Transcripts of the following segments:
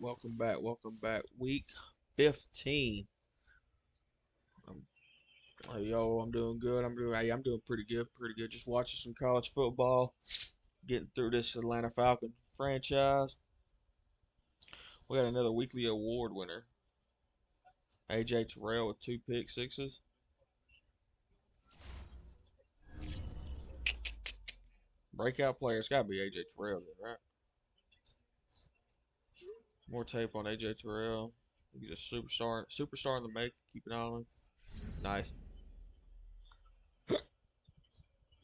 Welcome back. Welcome back. Week 15. Um, I'm doing good. I'm doing pretty good. Pretty good. Just watching some college football, getting through this Atlanta Falcon franchise. We got another weekly award winner, AJ Terrell with two pick sixes. Breakout player. It's got to be AJ Terrell, then, right? More tape on AJ Terrell. He's a superstar in the make. Keep an eye on him. Nice.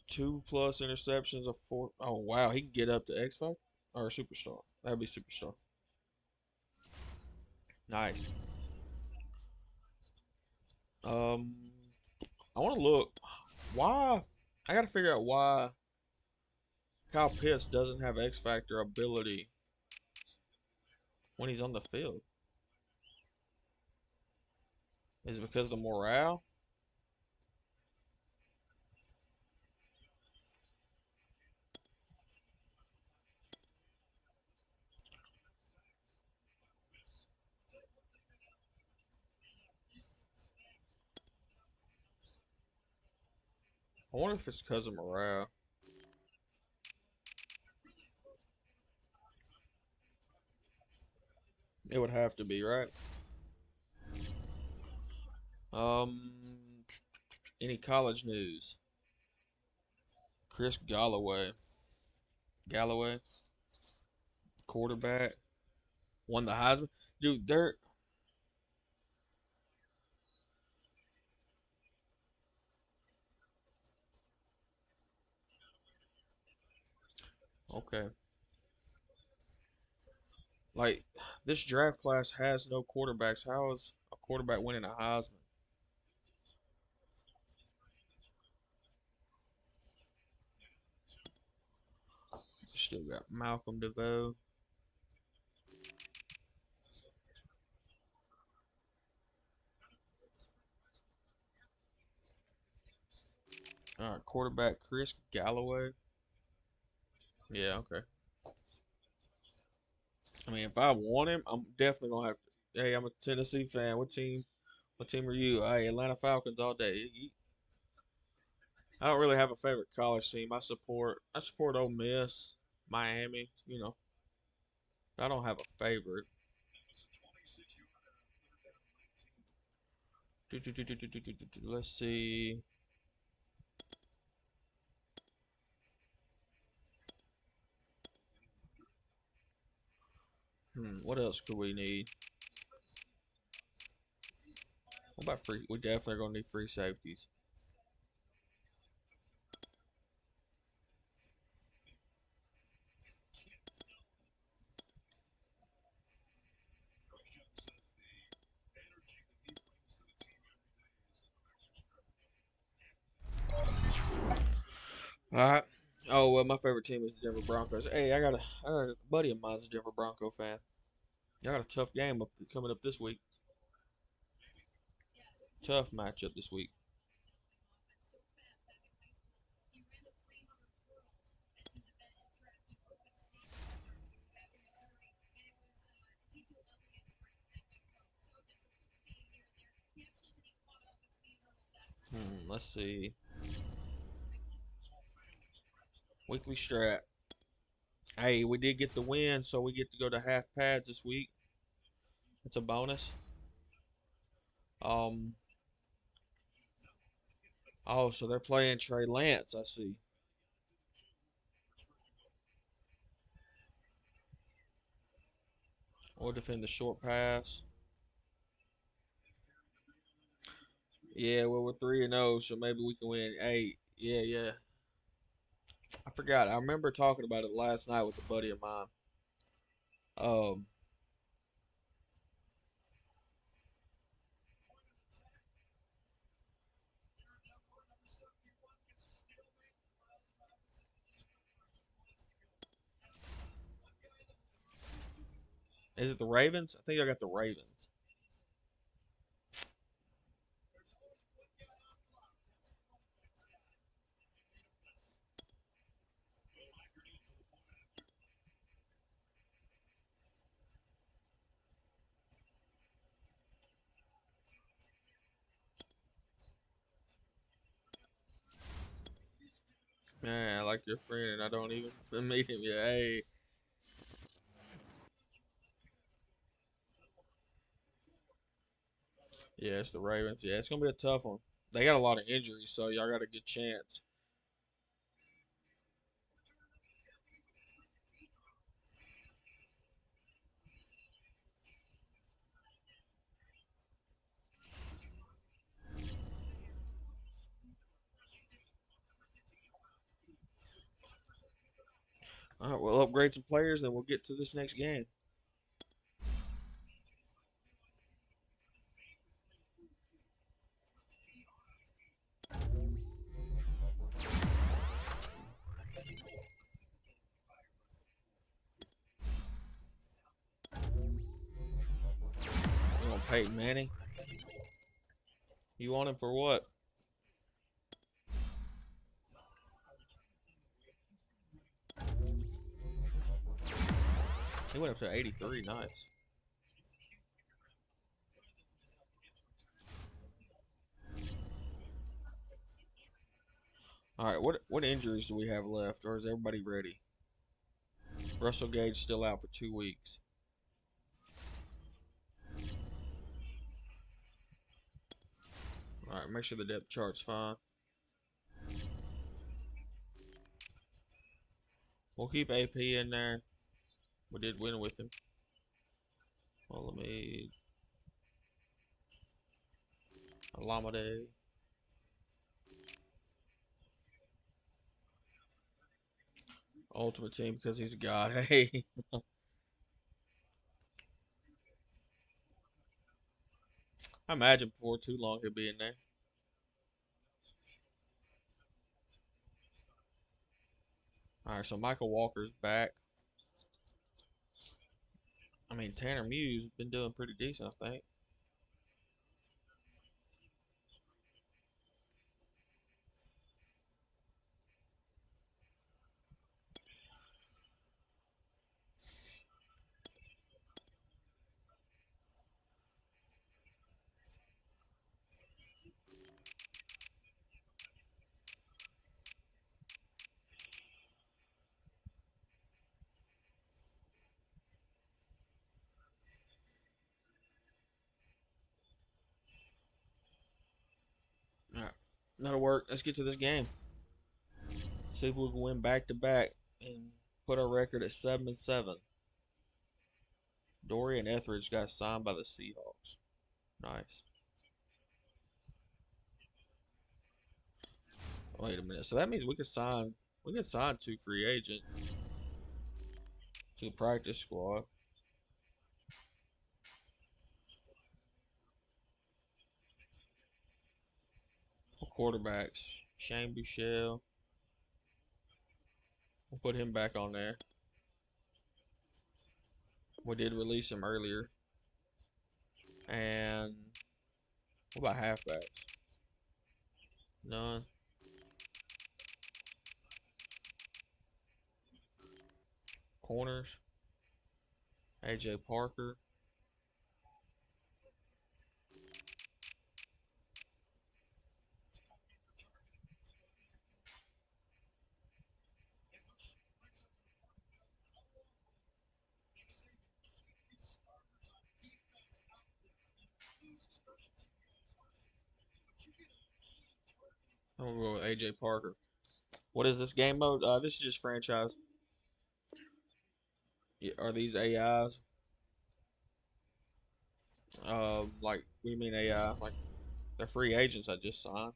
Two plus interceptions, a four. Oh wow, he can get up to X Factor or Superstar. That'd be Superstar. Nice. Um, I want to look. Why? I got to figure out why Kyle Pitts doesn't have X Factor ability when he's on the field. Is it because of the morale? I wonder if it's because of morale. It would have to be, right? Any college news? Chris Galloway, quarterback, won the Heisman. Dude, they're okay. Like this draft class has no quarterbacks. How is a quarterback winning a Heisman? Still got Malcolm DeVoe. All right, quarterback Chris Galloway. Yeah, okay. I mean, if I want him, I'm definitely gonna have to. Hey, I'm a Tennessee fan. What team? What team are you? Hey, Atlanta Falcons all day. I don't really have a favorite college team. I support Ole Miss, Miami. I don't have a favorite. Let's see. What else could we need? What about free? We definitely are gonna need free safeties. All right. Oh well, my favorite team is the Denver Broncos. Hey, I got a buddy of mine's a Denver Bronco fan. I got a tough game coming up this week. Tough matchup this week. Let's see. Weekly strat. Hey, we did get the win, so we get to go to half pads this week. It's a bonus. Um. Oh, so they're playing Trey Lance. I see. Or defend the short pass. Yeah, well we're 3-0, so maybe we can win 8. Yeah, yeah. I forgot. I remember talking about it last night with a buddy of mine. Um, is it the Ravens? I think I got the Ravens. like your friend, and I don't even meet him yet. Hey, yeah, it's the Ravens. Yeah, it's gonna be a tough one. They got a lot of injuries, so y'all got a good chance. All right, we'll upgrade some players, and we'll get to this next game. We're gonna Peyton Manning. You want him for what? He went up to 83. Nice. All right, what injuries do we have left, or is everybody ready? Russell Gage still out for 2 weeks. All right, make sure the depth chart's fine. We'll keep AP in there. We did win with him. Well, let me. Alameda. Ultimate team because he's a god. Hey. I imagine before too long he'll be in there. Alright, so Michael Walker's back. I mean, Tanner Muse has been doing pretty decent, I think. Alright, that'll work. Let's get to this game. See if we can win back to back and put our record at 7-7. Dorian Etheridge got signed by the Seahawks. Nice. Wait a minute. So that means we could sign 2 free agents to the practice squad. Quarterbacks. Shane Buechele. We'll put him back on there. We did release him earlier. And what about halfbacks? None. Corners. AJ Parker. I'm gonna go with AJ Parker. What is this game mode? This is just franchise. Yeah, are these AIs? Like, what do you mean AI? Like, they're free agents I just signed.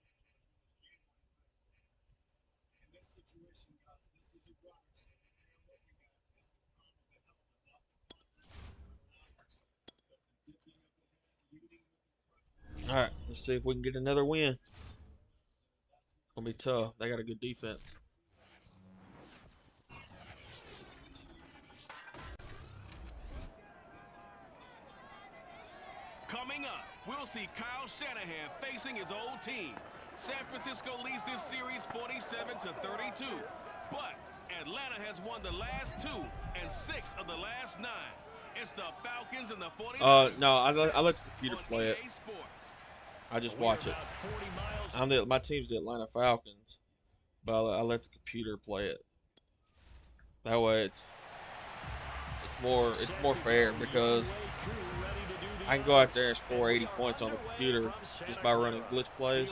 All right, let's see if we can get another win. Gonna be tough. They got a good defense. Coming up, we'll see Kyle Shanahan facing his old team. San Francisco leads this series 47-32. But Atlanta has won the last 2 and 6 of the last 9. It's the Falcons and the 49ers. No, I let the computer play it. I just watch it. My team's the Atlanta Falcons. but I let the computer play it. That way it's more fair because I can go out there and score 80 points on the computer just by running glitch plays.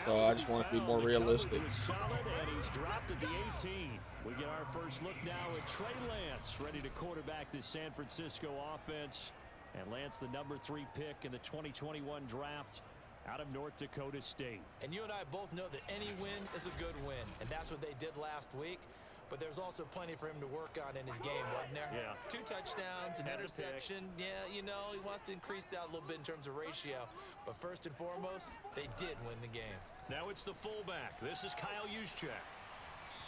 So I just want it to be more realistic. And he's dropped at the 18. We get our first look now at Trey Lance, ready to quarterback this San Francisco offense. And Lance, the number 3 pick in the 2021 draft out of North Dakota State. And you and I both know that any win is a good win, and that's what they did last week. But there's also plenty for him to work on in his game, wasn't there? Yeah. 2 touchdowns, an interception. Yeah, you know, he wants to increase that a little bit in terms of ratio. But first and foremost, they did win the game. Now it's the fullback. This is Kyle Juszczyk.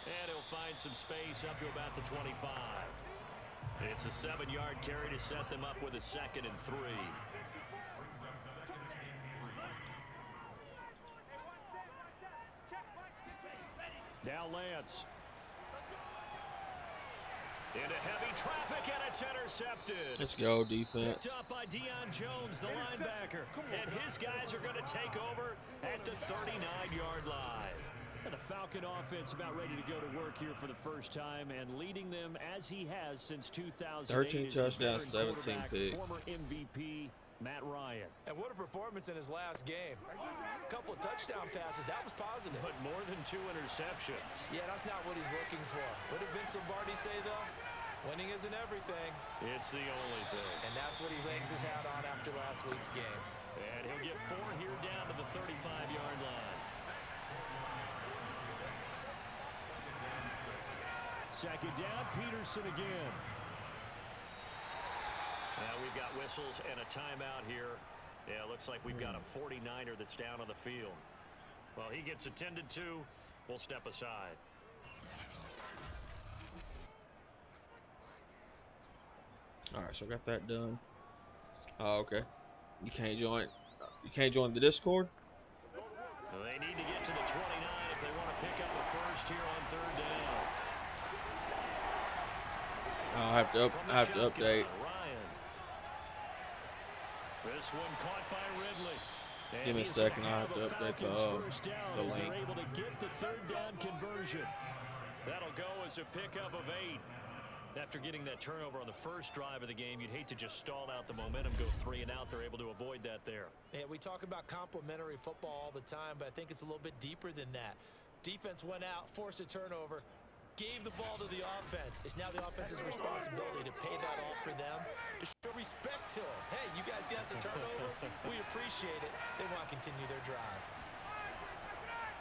And he'll find some space up to about the 25. It's a 7-yard carry to set them up with a 2nd and 3. Now Lance. Into heavy traffic, and it's intercepted. Let's go, defense. Picked up by Deion Jones, the linebacker. And his guys are going to take over at the 39-yard line. And the Falcon offense about ready to go to work here for the first time and leading them as he has since 2008. 13 touchdowns, 17 picks. Former MVP Matt Ryan. And what a performance in his last game. A couple of touchdown passes. That was positive. But more than 2 interceptions. Yeah, that's not what he's looking for. What did Vince Lombardi say, though? Winning isn't everything. It's the only thing. And that's what he hangs his hat on after last week's game. And he'll get 4 here down to the 35-yard line. Second down, Peterson again. Now we've got whistles and a timeout here. Yeah, it looks like we've got a 49er that's down on the field. Well, he gets attended to. We'll step aside. All right, so I got that done. Oh, okay. You can't join the Discord? Well, they need to get to the 29 if they want to pick up the first here on 3rd down. I have to update. Ryan. This one caught by Ridley. And Give me a he's gonna second. I have to a update Falcons first down the as link. they're able to get the 3rd down conversion. That'll go as a pickup of 8. After getting that turnover on the first drive of the game, you'd hate to just stall out the momentum, go 3 and out. They're able to avoid that there. Yeah, we talk about complementary football all the time, but I think it's a little bit deeper than that. Defense went out, forced a turnover, gave the ball to the offense. It's now the offense's responsibility to pay that off for them, to show respect to them. Hey, you guys got some turnover. We appreciate it. They want to continue their drive.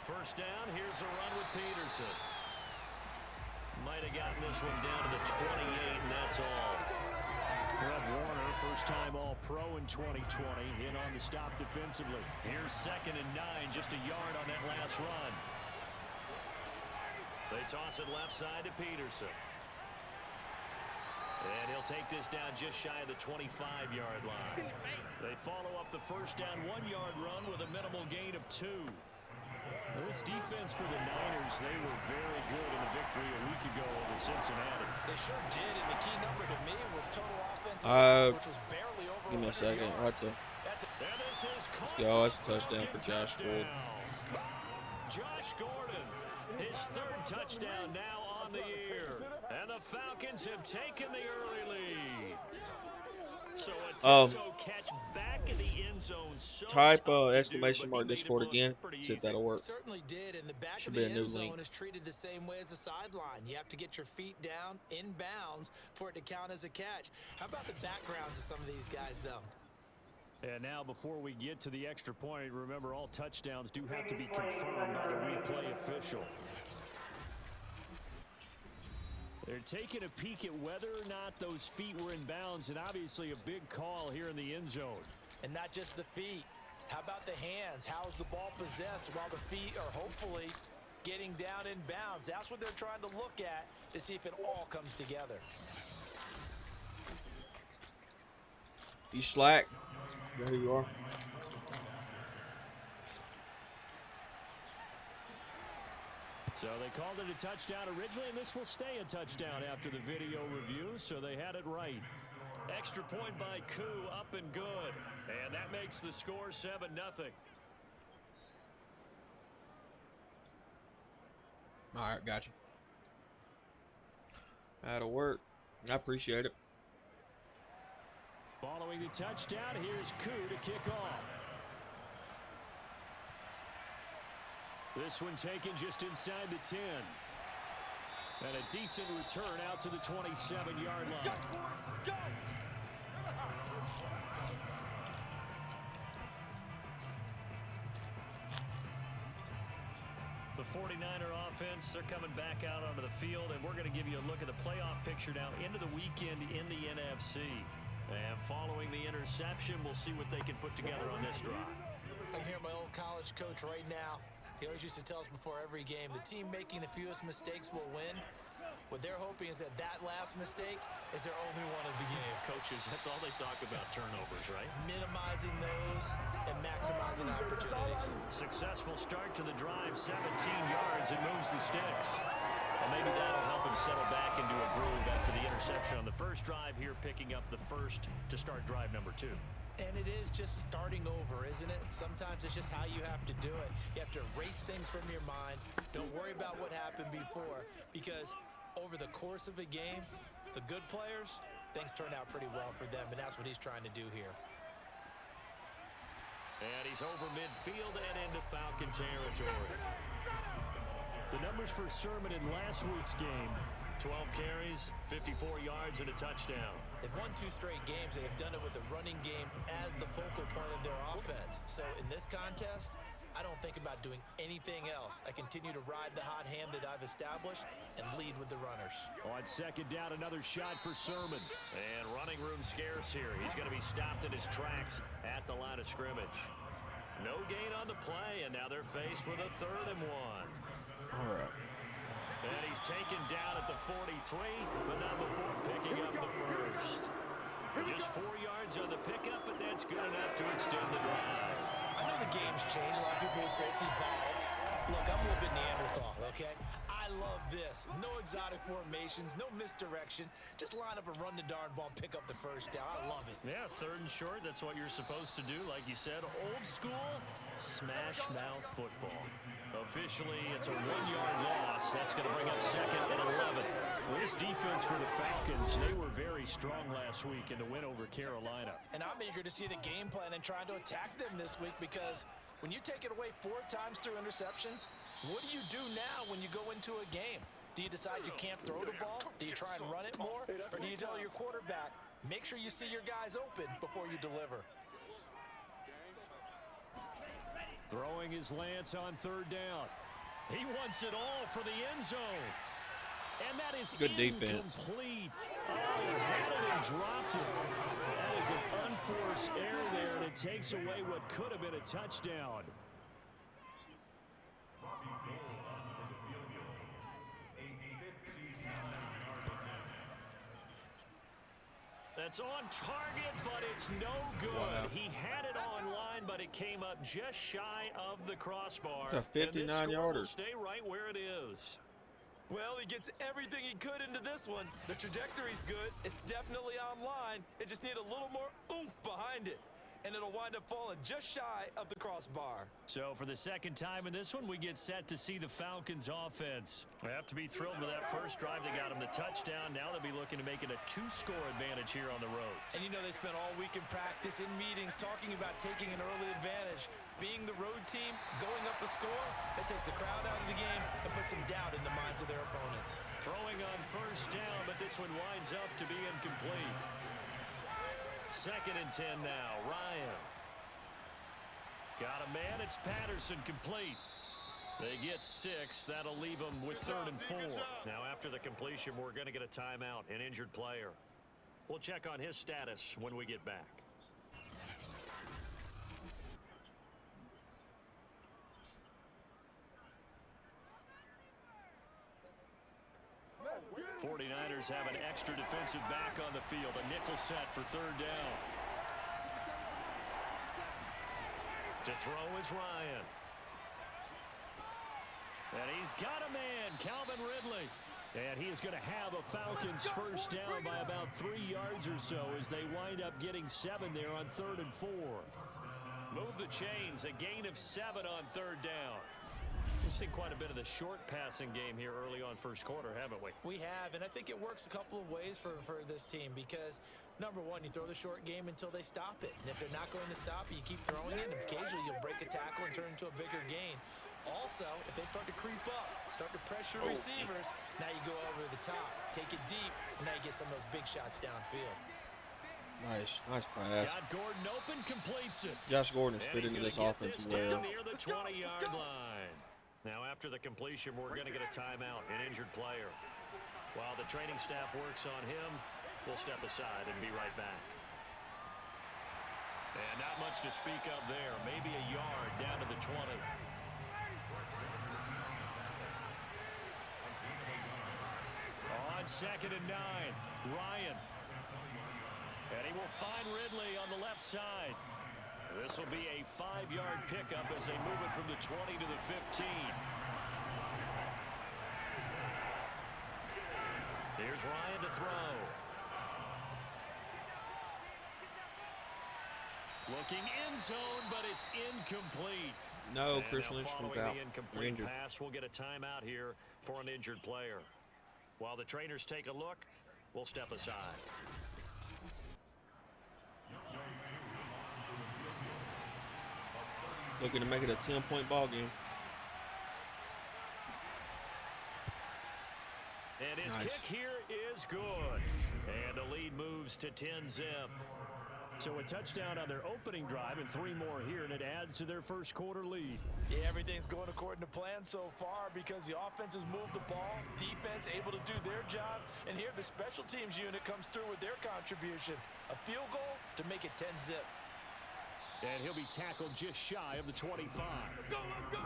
First down, here's a run with Peterson. Might have gotten this one down to the 28, and that's all. Fred Warner, first-time All-Pro in 2020, in on the stop defensively. Here's 2nd and 9, just a yard on that last run. They toss it left side to Peterson. And he'll take this down just shy of the 25-yard line. They follow up the first down 1-yard run with a minimal gain of 2. Well, this defense for the Niners, they were very good in the victory a week ago over Cincinnati. They sure did, and the key number to me was total offensive, which was barely over. Give me a second. What the? That's Let's go. That's a touchdown for Josh Gordon. Josh Gordon, his 3rd touchdown now on the year. And the Falcons have taken the early lead. So a catch back in the end zone. So type exclamation mark Discord again. See if that'll work. Certainly did, and the back Should of be the a new end zone link. is treated the same way as the sideline. You have to get your feet down in bounds for it to count as a catch. How about the backgrounds of some of these guys, though? And now, before we get to the extra point, remember all touchdowns do have to be confirmed by the replay official. They're taking a peek at whether or not those feet were in bounds, and obviously a big call here in the end zone. And not just the feet. How about the hands? How is the ball possessed while the feet are hopefully getting down in bounds? That's what they're trying to look at to see if it all comes together. You slack. There you are. So they called it a touchdown originally, and this will stay a touchdown after the video review, so they had it right. Extra point by Koo, up and good. And that makes the score 7-0. All right, gotcha. That'll work. I appreciate it. Following the touchdown, here's Koo to kick off. This one taken just inside the 10. And a decent return out to the 27-yard line. Let's go. The 49er offense, they're coming back out onto the field, and we're going to give you a look at the playoff picture now into the weekend in the NFC. And following the interception, we'll see what they can put together on this drive. I can hear my old college coach right now. He always used to tell us before every game, the team making the fewest mistakes will win. What they're hoping is that last mistake is their only one of the game. Coaches, that's all they talk about, turnovers, right? Minimizing those and maximizing opportunities. Successful start to the drive, 17 yards, and moves the sticks. And maybe that'll help him settle back into a groove after the interception on the first drive here, picking up the first to start drive number 2. And it is just starting over, isn't it? Sometimes it's just how you have to do it. You have to erase things from your mind. Don't worry about what happened before, because over the course of a game, the good players, things turn out pretty well for them, and that's what he's trying to do here. And he's over midfield and into Falcon territory. The numbers for Sermon in last week's game: 12 carries, 54 yards, and a touchdown. They've won 2 straight games. They have done it with the running game as the focal point of their offense. So in this contest, I don't think about doing anything else. I continue to ride the hot hand that I've established and lead with the runners. On second down, another shot for Sermon. And running room scarce here. He's going to be stopped in his tracks at the line of scrimmage. No gain on the play, and now they're faced with a 3rd and 1. All right. And he's taken down at the 43, but not before picking up the first. Just 4 yards on the pickup, but that's good enough to extend the drive. I know the game's changed. A lot of people would say it's evolved. Look, I'm a little bit Neanderthal, okay? I love this. No exotic formations, no misdirection. Just line up and run the darn ball and pick up the first down. I love it. Yeah, 3rd and short, that's what you're supposed to do. Like you said, old school, smash mouth football. Officially, it's a 1-yard loss. That's going to bring up 2nd and 11. Well, this defense for the Falcons, they were very strong last week in the win over Carolina. And I'm eager to see the game plan and trying to attack them this week, because when you take it away 4 times through interceptions, what do you do now when you go into a game? Do you decide you can't throw the ball? Do you try and run it more? Or do you tell your quarterback, make sure you see your guys open before you deliver? Throwing his Lance on 3rd down. He wants it all for the end zone. And that is good defense. Incomplete. Oh, he had it and dropped it. That is an unforced error there, and it takes away what could have been a touchdown. That's on target, but it's no good. Wow. He had it on line, but it came up just shy of the crossbar. It's a 59-yarder. Stay right where it is. Well, he gets everything he could into this one. The trajectory's good. It's definitely on line. It just needs a little more oomph behind it, and it'll wind up falling just shy of the crossbar. So for the 2nd time in this one, we get set to see the Falcons offense. They have to be thrilled with that first drive. They got them the touchdown. Now they'll be looking to make it a 2-score advantage here on the road. And you know, they spent all week in practice, in meetings, talking about taking an early advantage. Being the road team, going up a score, that takes the crowd out of the game and puts some doubt in the minds of their opponents. Throwing on 1st down, but this one winds up to be incomplete. 2nd and 10 now. Ryan. Got a man. It's Patterson, complete. They get 6. That'll leave them with 3rd and 4. Now, after the completion, we're going to get a timeout, an injured player. We'll check on his status when we get back. '49ers have an extra defensive back on the field. A nickel set for 3rd down. To throw is Ryan. And he's got a man, Calvin Ridley. And he is going to have a Falcons first down by about 3 yards or so as they wind up getting 7 there on 3rd and 4. Move the chains, a gain of 7 on 3rd down. We've seen quite a bit of the short passing game here early on first quarter, haven't we? We have, and I think it works a couple of ways for this team because, number one, you throw the short game until they stop it. And if they're not going to stop it, you keep throwing it, and occasionally you'll break a tackle and turn into a bigger gain. Also, if they start to creep up, start to pressure receivers, now you go over the top, take it deep, and now you get some of those big shots downfield. Nice pass. Got Gordon open, completes it. Josh Gordon has fit into this offense well. Near the 20-yard line. Now, after the completion, we're going to get a timeout, an injured player. While the training staff works on him, we'll step aside and be right back. And not much to speak of there. Maybe a yard down to the 20. On 2nd and 9, Ryan. And he will find Ridley on the left side. This will be a 5-yard pickup as they move it from the 20 to the 15. Here's Ryan to throw. Looking end zone, but it's incomplete. No, And Christian now Lynch comes following out. the incomplete Injured. pass, we'll get a timeout here for an injured player. While the trainers take a look, we'll step aside. Looking to make it a 10-point ball game. And his Nice. kick here is good. And the lead moves to 10-zip. So a touchdown on their opening drive and 3 more here, and it adds to their first quarter lead. Yeah, everything's going according to plan so far because the offense has moved the ball, defense able to do their job, and here the special teams unit comes through with their contribution. A field goal to make it 10-zip. And he'll be tackled just shy of the 25. Let's go, let's go.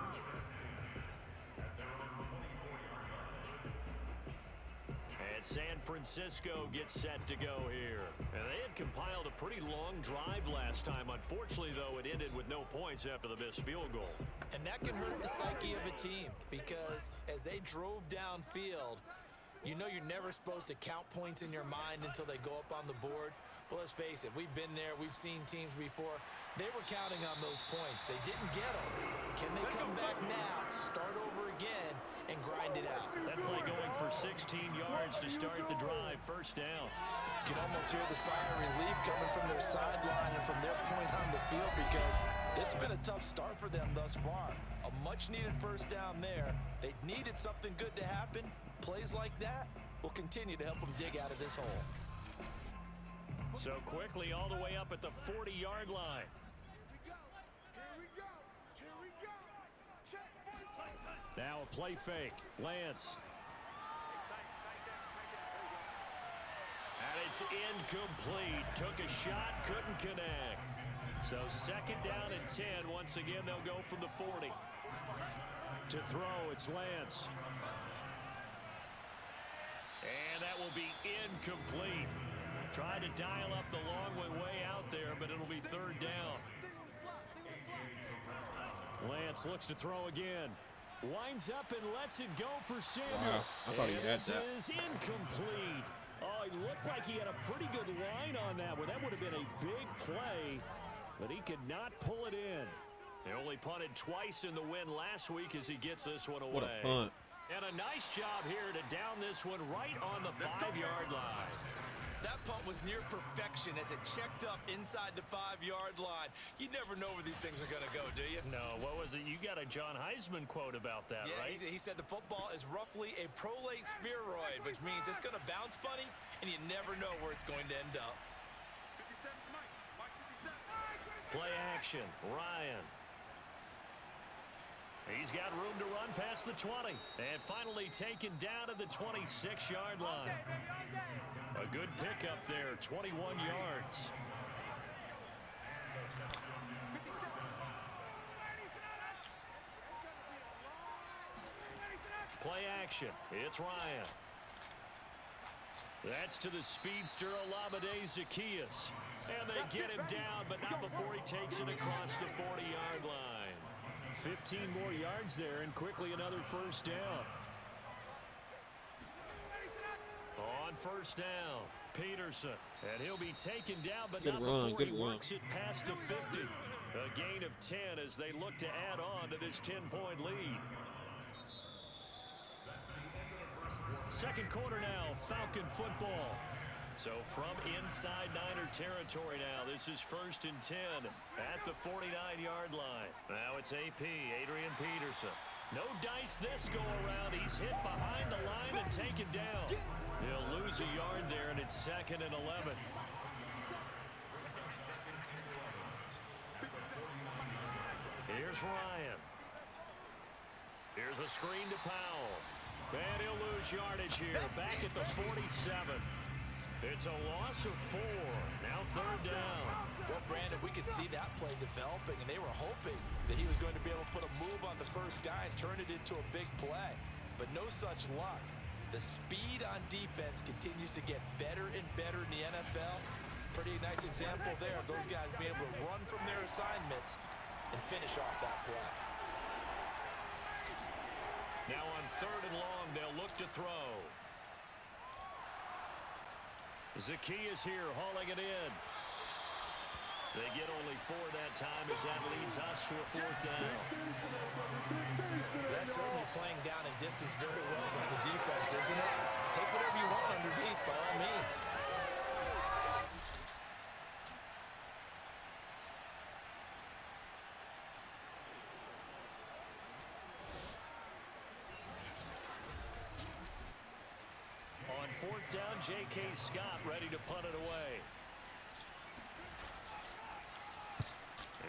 And San Francisco gets set to go here. And they had compiled a pretty long drive last time. Unfortunately, though, it ended with no points after the missed field goal. And that can hurt the psyche of a team because as they drove downfield, you know you're never supposed to count points in your mind until they go up on the board. But let's face it, we've been there, we've seen teams before. They were counting on those points. They didn't get them. Can they come back now, start over again, and grind it out? That play going for 16 yards to start the drive. First down. You can almost hear the sigh of relief coming from their sideline and from their point on the field because this has been a tough start for them thus far. A much-needed first down there. They needed something good to happen. Plays like that will continue to help them dig out of this hole. So quickly all the way up at the 40-yard line. Now a play fake. Lance. And it's incomplete. Took a shot, couldn't connect. So 2nd down and 10. Once again, they'll go from the 40. To throw, it's Lance. And that will be incomplete. Tried to dial up the long way out there, but it'll be 3rd down. Lance looks to throw again. Winds up and lets it go for Samuel. Wow, I thought he had that. This is incomplete. Oh, he looked like he had a pretty good line on that one. That would have been a big play, but he could not pull it in. They only punted twice in the win last week as he gets this one away. What a punt. And a nice job here to down this one right on the 5-yard line. That punt was near perfection as it checked up inside the 5-yard line. You never know where these things are going to go, do you? No, what was it? You got a John Heisman quote about that, Yeah, right? he said the football is roughly a prolate spheroid, which means it's going to bounce funny, and you never know where it's going to end up. Play action, Ryan. He's got room to run past the 20. And finally taken down to the 26-yard line. A good pickup there, 21 yards. Play action, it's Ryan. That's to the speedster Olamide Zaccheaus. And they get him down, but not before he takes it across the 40-yard line. 15 more yards there, and quickly another first down. On first down, Peterson. And he'll be taken down, but not before he works it past the 50. A gain of 10 as they look to add on to this 10-point lead. Second quarter now, Falcon football. So from inside Niner territory now, this is 1st and 10 at the 49-yard line. Now it's AP, Adrian Peterson. No dice this go around. He's hit behind the line and taken down. He'll lose a yard there, and it's 2nd and 11. Here's Ryan. Here's a screen to Powell. And he'll lose yardage here, back at the 47. It's a loss of 4. Now 3rd down. Well, Brandon, we could see that play developing, and they were hoping that he was going to be able to put a move on the first guy and turn it into a big play. But no such luck. The speed on defense continues to get better and better in the NFL. Pretty nice example there of those guys being able to run from their assignments and finish off that play. Now on 3rd and long, they'll look to throw. Zacchaeus here hauling it in. They get only 4 that time as that leads us to a 4th down. That's certainly playing down in distance very well by the defense, isn't it? Take whatever you want underneath by all means. On 4th down, J.K. Scott ready to punt it away.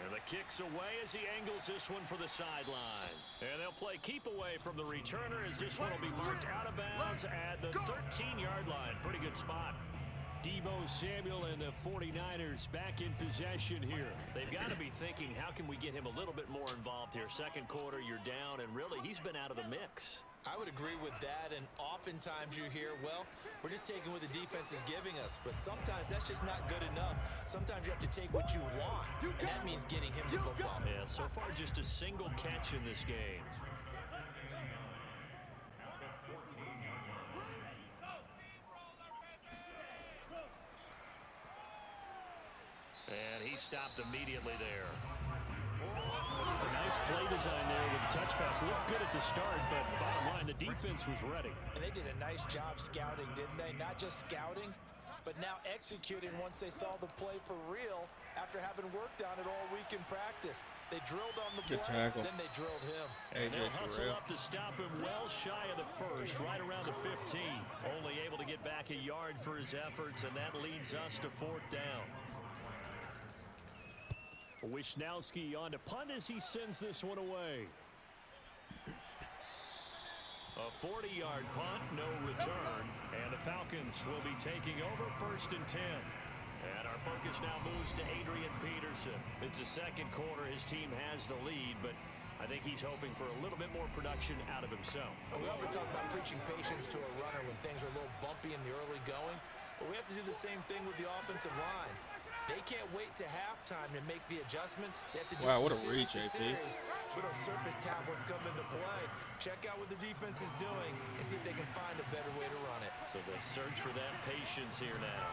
And the kick's away as he angles this one for the sideline. And they'll play keep away from the returner as this one will be marked out of bounds at the 13-yard line. Pretty good spot. Deebo Samuel and the 49ers back in possession here. They've got to be thinking, how can we get him a little bit more involved here? Second quarter, you're down, and really, he's been out of the mix. I would agree with that, and oftentimes you hear, well, we're just taking what the defense is giving us, but sometimes that's just not good enough. Sometimes you have to take what you want, and that means getting him the football. Yeah, so far just a single catch in this game. And he stopped immediately there. A nice play design there with the touch pass. Looked good at the start, but bottom line, the defense was ready. And they did a nice job scouting, didn't they? Not just scouting, but now executing once they saw the play for real after having worked on it all week in practice. They drilled on the play, then they drilled him. And they'll hustle up to stop him well shy of the first, right around the 15. Only able to get back a yard for his efforts, and that leads us to 4th down. Wisnowski on to punt as he sends this one away. A 40-yard punt, no return, and the Falcons will be taking over 1st and 10. And our focus now moves to Adrian Peterson. It's the second quarter. His team has the lead, but I think he's hoping for a little bit more production out of himself. We often talk about preaching patience to a runner when things are a little bumpy in the early going, but we have to do the same thing with the offensive line. They can't wait to halftime to make the adjustments. They have to do what a reach, AP. So those surface tablets come into play. Check out what the defense is doing and see if they can find a better way to run it. So they search for that patience here now.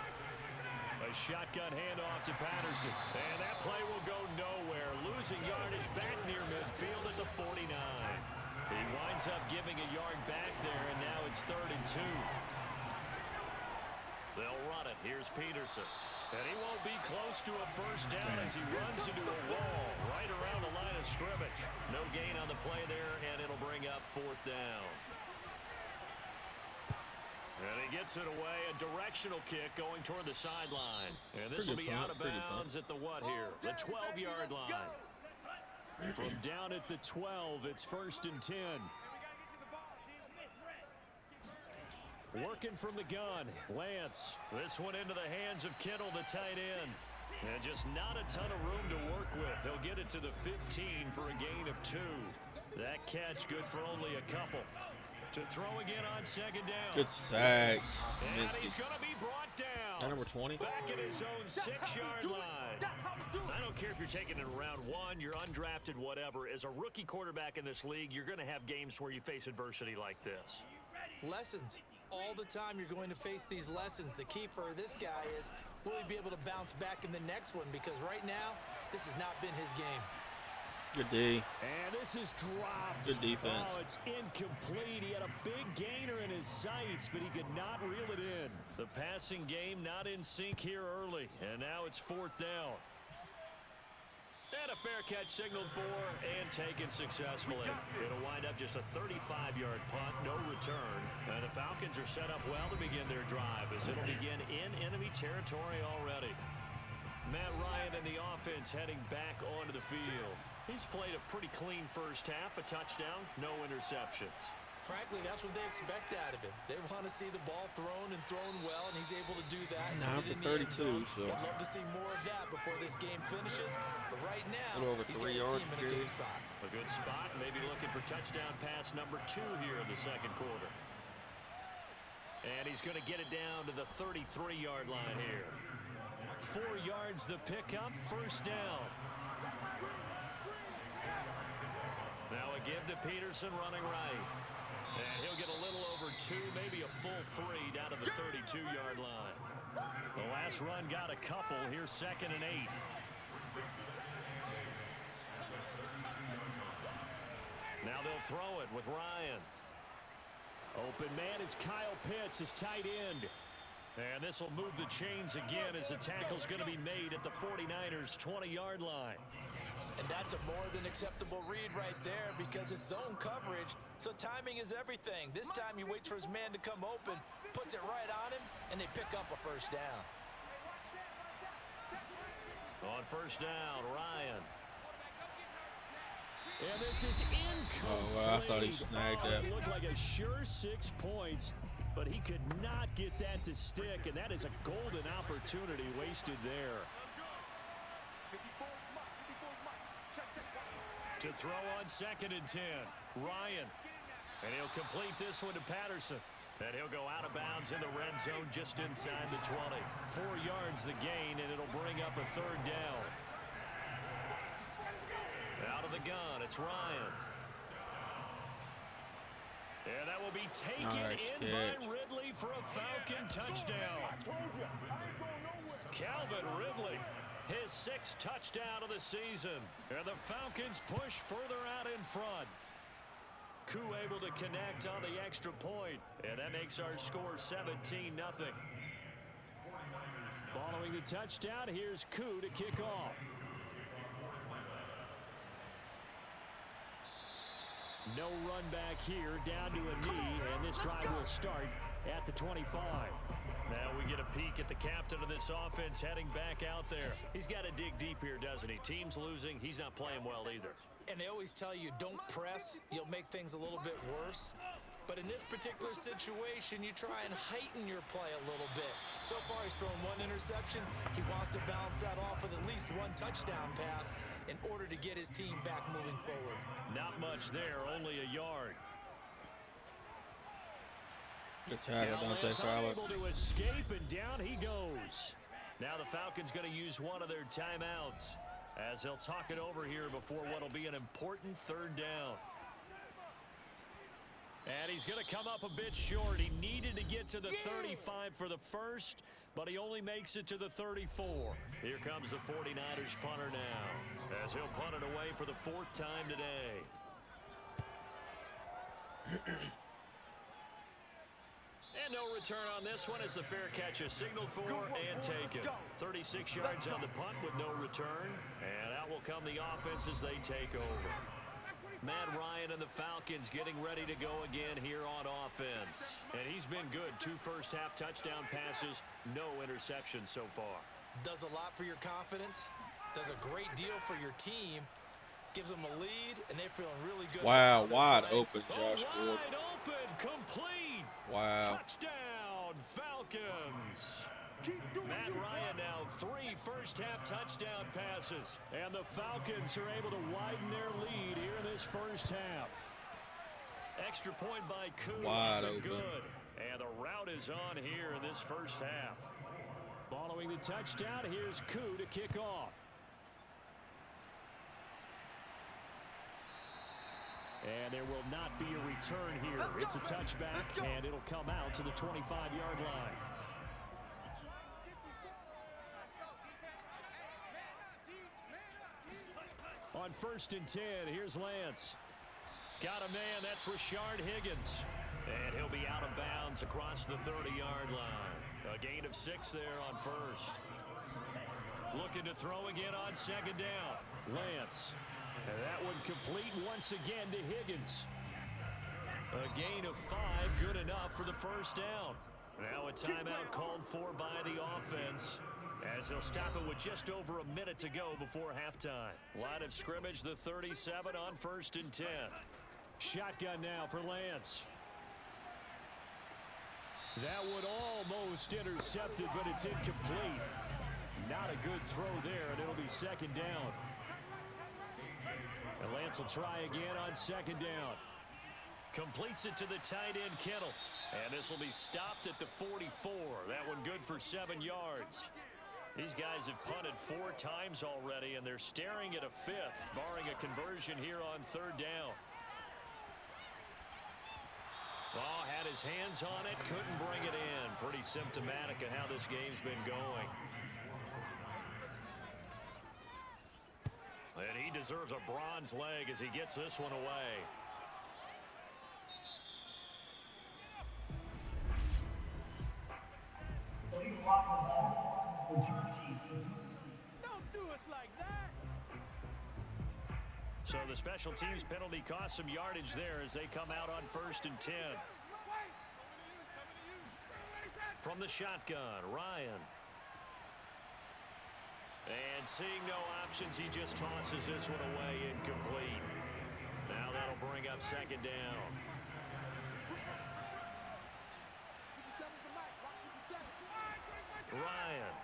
A shotgun handoff to Patterson. And that play will go nowhere. Losing yardage back near midfield at the 49. He winds up giving a yard back there, and now it's 3rd and 2. They'll run it. Here's Peterson. And he won't be close to a first down as he runs into a wall right around the line of scrimmage. No gain on the play there, and it'll bring up 4th down. And he gets it away, a directional kick going toward the sideline. And this will be out of bounds at the what here? The 12-yard line. From down at the 12, it's 1st and 10. Working from the gun, Lance. This one into the hands of Kittle, the tight end. And just not a ton of room to work with. He'll get it to the 15 for a gain of 2. That catch good for only a couple. To throw again on 2nd down. Good sack. And he's going to be brought down. Number 20. Back at his own 6-yard line. I don't care if you're taking it in round 1, you're undrafted, whatever. As a rookie quarterback in this league, you're going to have games where you face adversity like this. Lessons. All the time you're going to face these lessons. The key for this guy is, will he be able to bounce back in the next one? Because right now, this has not been his game. Good D. And this is dropped. Good defense. Oh, it's incomplete. He had a big gainer in his sights, but he could not reel it in. The passing game not in sync here early, and now it's 4th down. And a fair catch signaled for and taken successfully. It'll wind up just a 35-yard punt, no return. And the Falcons are set up well to begin their drive as it'll begin in enemy territory already. Matt Ryan and the offense heading back onto the field. He's played a pretty clean first half, a touchdown, no interceptions. Frankly, that's what they expect out of him. They want to see the ball thrown and thrown well, and he's able to do that. 9 for 32, so I'd love to see more of that before this game finishes. But right now, a little over he's 3 got his yards team in a good spot. A good spot, maybe looking for touchdown pass number 2 here in the second quarter. And he's going to get it down to the 33-yard line here. 4 yards the pickup, first down. Now a give to Peterson running right. And he'll get a little over 2, maybe a full 3 down to the 32-yard line. The last run got a couple. Here's 2nd and 8. Now they'll throw it with Ryan. Open man is Kyle Pitts, his tight end. And this will move the chains again as the tackle's going to be made at the 49ers' 20-yard line. And that's a more than acceptable read right there because it's zone coverage, so timing is everything. This time he waits for his man to come open, puts it right on him, and they pick up a first down. On first down, Ryan. And this is incomplete. Oh, wow, I thought he snagged that. It looked like a sure 6 points, but he could not get that to stick, and that is a golden opportunity wasted there. To throw on 2nd and 10, Ryan. And he'll complete this one to Patterson. And he'll go out of bounds in the red zone just inside the 20. 4 yards the gain, and it'll bring up a 3rd down. Out of the gun, it's Ryan. And that will be taken in by Ridley for a Falcon touchdown. Calvin Ridley, his 6th touchdown of the season. And the Falcons push further out in front. Koo able to connect on the extra point. And that makes our score 17-0. Following the touchdown, here's Koo to kick off. No run back here, down to a knee, and this drive will start at the 25. Now we get a peek at the captain of this offense heading back out there. He's got to dig deep here, doesn't he? Team's losing. He's not playing well either. And they always tell you, don't press. You'll make things a little bit worse. But in this particular situation, you try and heighten your play a little bit. So far, he's thrown 1 interception. He wants to bounce that off with at least 1 touchdown pass in order to get his team back moving forward. Not much there, only a yard. Good tackle, Dante Fowler. Able to escape, and down he goes. Now the Falcons going to use one of their timeouts as they'll talk it over here before what will be an important 3rd down. And he's going to come up a bit short. He needed to get to the 35 for the first, but he only makes it to the 34. Here comes the 49ers punter now, as he'll punt it away for the 4th time today. And no return on this one as the fair catch is signaled for and taken. 36 yards on the punt with no return. And out will come the offense as they take over. Matt Ryan and the Falcons getting ready to go again here on offense. And he's been good. 2 first-half touchdown passes, no interceptions so far. Does a lot for your confidence. Does a great deal for your team. Gives them a lead, and they're feeling really good. Wow, wide open, Josh Gordon. Wide open, complete. Wow. Touchdown, Falcons. Matt Ryan now 3 first-half touchdown passes. And the Falcons are able to widen their lead here in this first half. Extra point by Koo. Wide open. Good. And the route is on here in this first half. Following the touchdown, here's Koo to kick off. And there will not be a return here. It's a touchback, and it'll come out to the 25-yard line. on 1st and 10. Here's Lance. Got a man. That's Rashard Higgins. And he'll be out of bounds across the 30-yard line. A gain of 6 there on 1st. Looking to throw again on 2nd down. Lance. And that one complete once again to Higgins. A gain of 5, good enough for the 1st down. Now a timeout called for by the offense, as they'll stop it with just over a minute to go before halftime. Line of scrimmage, the 37 on 1st and 10. Shotgun now for Lance. That one almost intercepted, but it's incomplete. Not a good throw there, and it'll be 2nd down. And Lance will try again on 2nd down. Completes it to the tight end, Kittle. And this will be stopped at the 44. That one good for 7 yards. These guys have punted 4 times already, and they're staring at a 5th, barring a conversion here on 3rd down. Oh, had his hands on it, couldn't bring it in. Pretty symptomatic of how this game's been going. And he deserves a bronze leg as he gets this one away. Don't do us like that. So the special teams penalty cost some yardage there as they come out on 1st and 10. From the shotgun, Ryan. And seeing no options, he just tosses this one away, incomplete. Now that'll bring up 2nd down. Ryan.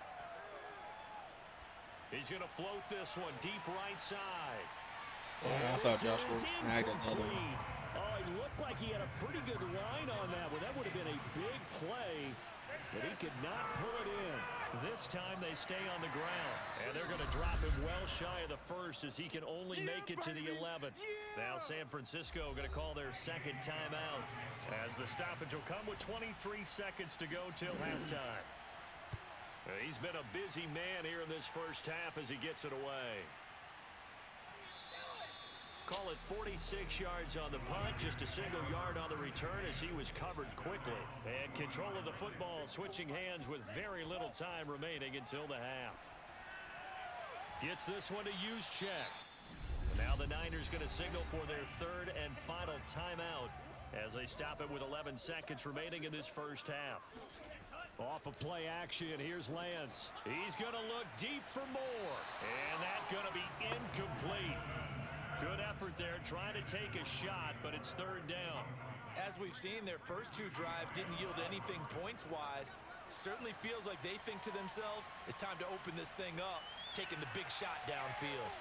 He's going to float this one deep right side. I thought Josh Gordon snagged another one. Oh, it looked like he had a pretty good line on that one. That would have been a big play, but he could not pull it in. This time they stay on the ground, and they're going to drop him well shy of the 1st as he can only make it to the 11th. Now San Francisco going to call their 2nd timeout as the stoppage will come with 23 seconds to go till halftime. He's been a busy man here in this 1st half as he gets it away. Call it 46 yards on the punt, just a single yard on the return as he was covered quickly. And control of the football switching hands with very little time remaining until the half. Gets this one to use check. Now the Niners going to signal for their 3rd and final timeout as they stop it with 11 seconds remaining in this 1st half. Off of play action, here's Lance. He's going to look deep for more. And that's going to be incomplete. Good effort there, trying to take a shot, but it's 3rd down. As we've seen, their first 2 drives didn't yield anything points-wise. Certainly feels like they think to themselves, it's time to open this thing up, taking the big shot downfield.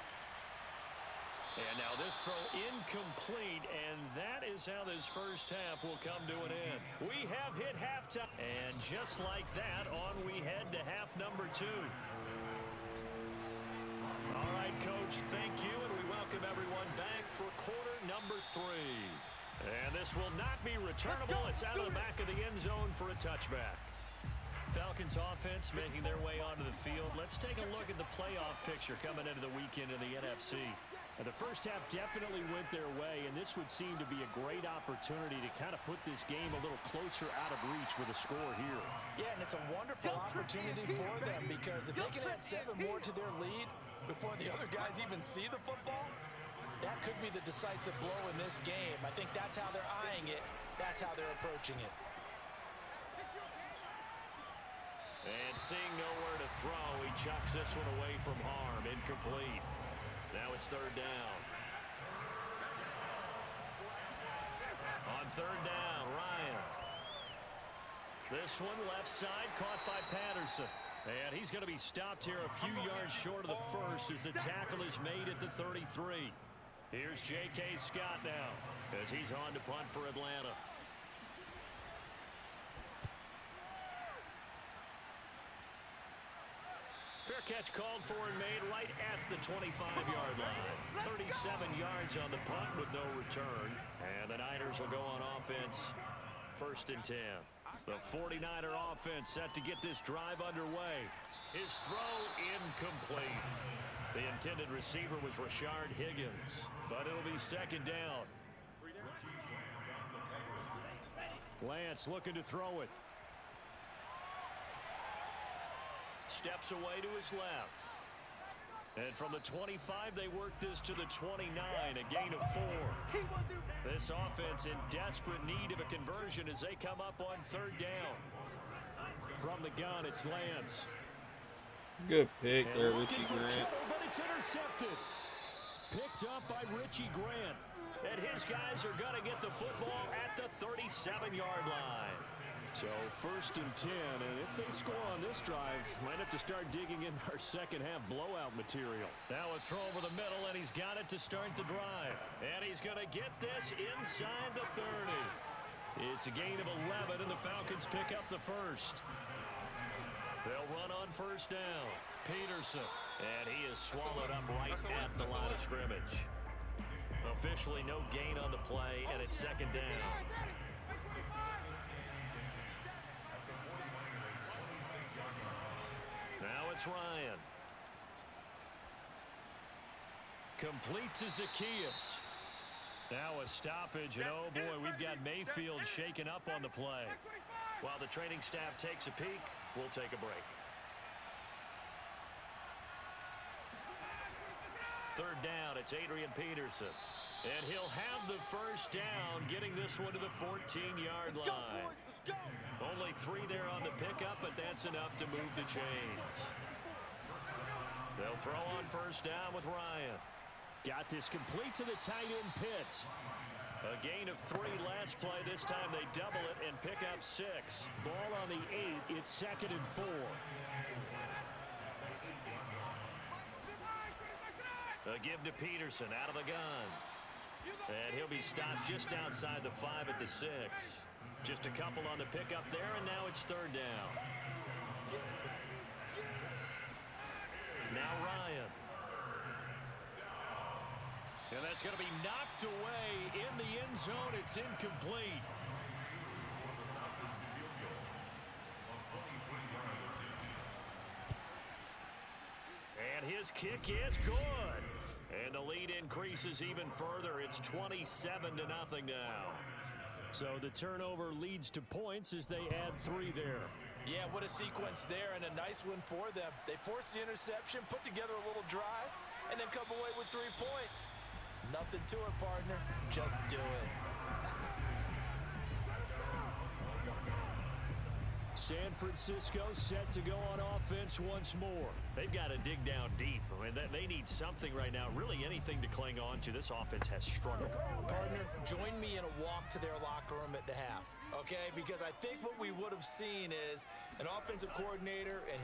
And now this throw incomplete, and that is how this 1st half will come to an end. We have hit halftime, and just like that, on we head to half number 2. All right, Coach, thank you, and we welcome everyone back for quarter number 3. And this will not be returnable. It's out of the back of the end zone for a touchback. Falcons offense making their way onto the field. Let's take a look at the playoff picture coming into the weekend in the NFC. And the 1st half definitely went their way, and this would seem to be a great opportunity to kind of put this game a little closer out of reach with a score here. Yeah, and it's a wonderful opportunity for them because if they can add 7 more to their lead before the other guys even see the football, that could be the decisive blow in this game. I think that's how they're eyeing it. That's how they're approaching it. And seeing nowhere to throw, he chucks this one away from harm. Incomplete. Now it's 3rd down. On 3rd down, Ryan. This one left side caught by Patterson. And he's going to be stopped here a few yards short of the 1st as the tackle is made at the 33. Here's J.K. Scott now as he's on to punt for Atlanta. Fair catch called for and made right at the 25-yard line. 37 yards on the punt with no return. And the Niners will go on offense. 1st and 10. The 49er offense set to get this drive underway. His throw incomplete. The intended receiver was Rashard Higgins, but it'll be second down. Lance looking to throw it. Steps away to his left. And from the 25, they work this to the 29, a gain of 4. This offense in desperate need of a conversion as they come up on third down. From the gun, it's Lance. Good pick there, Richie Grant. But it's intercepted. Picked up by Richie Grant. And his guys are going to get the football at the 37-yard line. So 1st and 10, and if they score on this drive, might have to start digging in our second half blowout material. Now a throw over the middle, and he's got it to start the drive. And he's going to get this inside the 30. It's a gain of 11, and the Falcons pick up the first. They'll run on first down. Peterson, and he is swallowed up right at the line of scrimmage. Officially no gain on the play, and it's second down. Now it's Ryan. Complete to Zacchaeus. Now a stoppage, and oh boy, we've got Mayfield shaken up on the play. While the training staff takes a peek, we'll take a break. Third down, it's Adrian Peterson. And he'll have the first down, getting this one to the 14-yard line. Only 3 there on the pickup, but that's enough to move the chains. They'll throw on first down with Ryan. Got this complete to the tight end Pitts. A gain of 3 last play. This time they double it and pick up 6. Ball on the 8. It's second and 4. A give to Peterson out of the gun. And he'll be stopped just outside the 5 at the 6. Just a couple on the pickup there, and now it's third down. Now Ryan. And that's going to be knocked away in the end zone. It's incomplete. And his kick is good. And the lead increases even further. It's 27-0 now. So the turnover leads to points as they add 3 there. Yeah, what a sequence there, and a nice win for them. They force the interception, put together a little drive, and then come away with 3 points. Nothing to it, partner. Just do it. San Francisco set to go on offense once more. They've got to dig down deep. I mean, they need something right now, really anything to cling on to. This offense has struggled. Partner, join me in a walk to their locker room at the half, okay? Because I think what we would have seen is an offensive coordinator and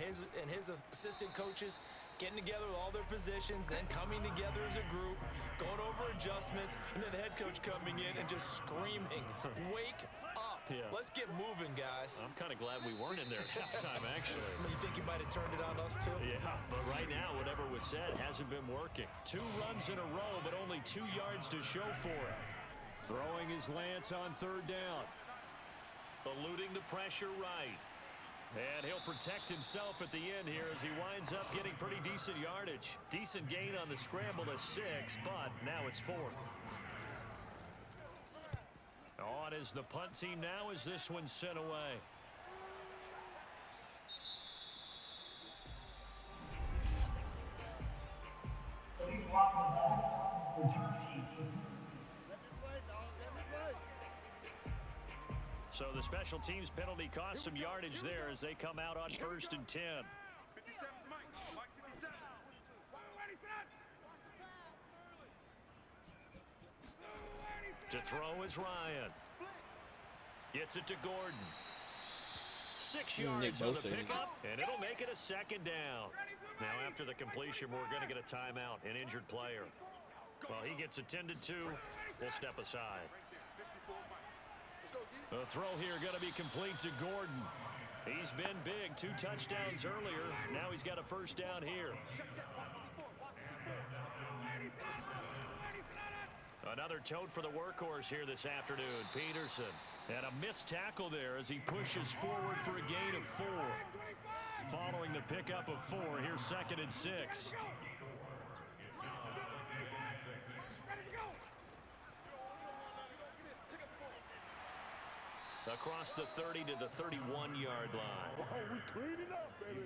his assistant coaches getting together with all their positions, then coming together as a group, going over adjustments, and then the head coach coming in and just screaming, wake up. Yeah. Let's get moving, guys. I'm kind of glad we weren't in there at halftime, actually. You think you might have turned it on us, too? Yeah, but right now, whatever was said hasn't been working. 2 runs in a row, but only 2 yards to show for it. Throwing his Lance on third down. Eluding the pressure right. And he'll protect himself at the end here as he winds up getting pretty decent yardage. Decent gain on the scramble to 6, but now it's 4th. On is the punt team now as this one's sent away. So the special teams penalty cost some yardage there as they come out on 1st and 10. To throw is Ryan. Gets it to Gordon. 6 yards on the pickup, and it'll make it a second down. Now after the completion, we're going to get a timeout, an injured player. Well, he gets attended to. We'll step aside. The throw here going to be complete to Gordon. He's been big, 2 touchdowns earlier. Now he's got a first down here. Another tote for the workhorse here this afternoon, Peterson. And a missed tackle there as he pushes forward for a gain of 4. Following the pickup of 4, here's 2nd and 6. across the 30 to the 31-yard line. We cleaning up, baby.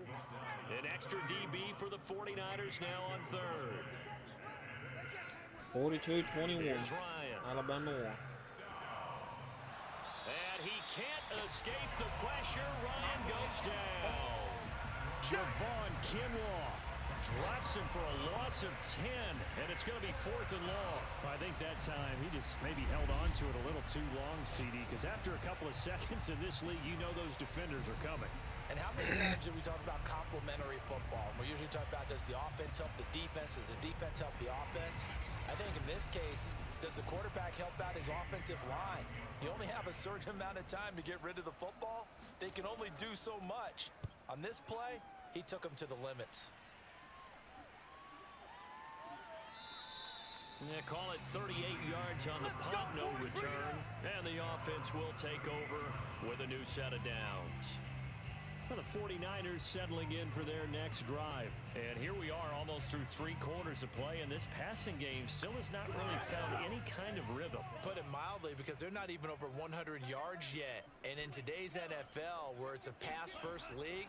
An extra DB for the 49ers now on third. 42-21. Here's Ryan. Alabama won. And he can't escape the pressure. Ryan goes down. Javon Kinlaw drops him for a loss of 10, and it's going to be 4th and long. I think that time he just maybe held on to it a little too long, CD, because after a couple of seconds in this league, you know those defenders are coming. And how many times do we talk about complementary football? We usually talk about, does the offense help the defense? Does the defense help the offense? I think in this case, does the quarterback help out his offensive line? You only have a certain amount of time to get rid of the football. They can only do so much. On this play, he took him to the limits. Yeah, call it 38 yards on the punt, no return. And the offense will take over with a new set of downs. Well, the 49ers settling in for their next drive. And here we are almost through 3 quarters of play, and this passing game still has not really found any kind of rhythm. Put it mildly, because they're not even over 100 yards yet. And in today's NFL, where it's a pass-first league,